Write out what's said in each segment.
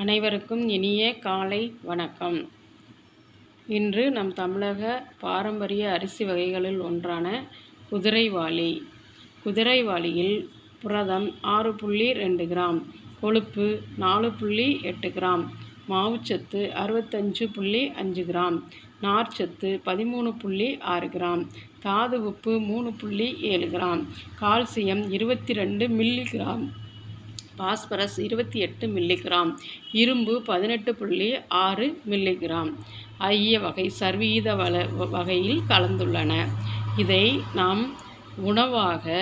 அனைவருக்கும் இனிய காலை வணக்கம். இன்று நம் தமிழக பாரம்பரிய அரிசி வகைகளில் ஒன்றான குதிரைவாலி. குதிரைவாலியில் புரதம் 6.2 கிராம், கொழுப்பு 4.8 கிராம், மாவுச்சத்து 65.5 கிராம், நார்ச்சத்து 13.6 கிராம், தாது உப்பு 3.7 gram, calcium 22 milligram, phosphorus 28 milligram, இரும்பு 18.6 மில்லிகிராம் ஆகிய வகை சர்வீத வகையில் கலந்துள்ளன. இதை நாம் உணவாக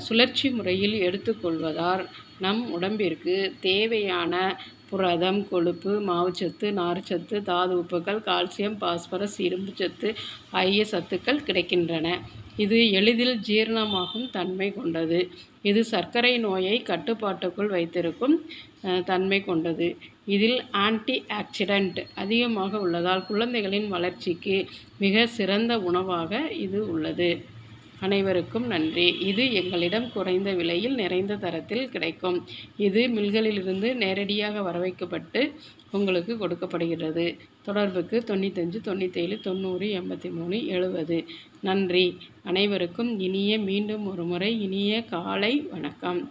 சுழற்சி முறையில் எடுத்துக்கொள்வதால் நம் உடம்பிற்கு தேவையான புரதம், கொழுப்பு, மாவுச்சத்து, நார்ச்சத்து, தாது உப்புகள், கால்சியம், பாஸ்பரஸ், இரும்பு சத்து ஆகிய சத்துக்கள் கிடைக்கின்றன. இது எளிதில் ஜீரணமாகும் தன்மை கொண்டது. இது சர்க்கரை நோயை கட்டுப்பாட்டுக்குள் வைத்திருக்கும் தன்மை கொண்டது. இதில் ஆன்டி ஆக்சிடென்ட் அதிகமாக உள்ளதால் குழந்தைகளின் வளர்ச்சிக்கு மிக சிறந்த உணவாக இது உள்ளது. அனைவருக்கும் நன்றி. இது எங்களிடம் குறைந்த விலையில் நிறைந்த தரத்தில் கிடைக்கும். இது மில்களிலிருந்து நேரடியாக வரவைக்கப்பட்டு உங்களுக்கு கொடுக்கப்படுகிறது. தொடர்புக்கு 95 97 90 83 70. நன்றி. அனைவருக்கும் மீண்டும் ஒரு முறை இனிய காலை வணக்கம்.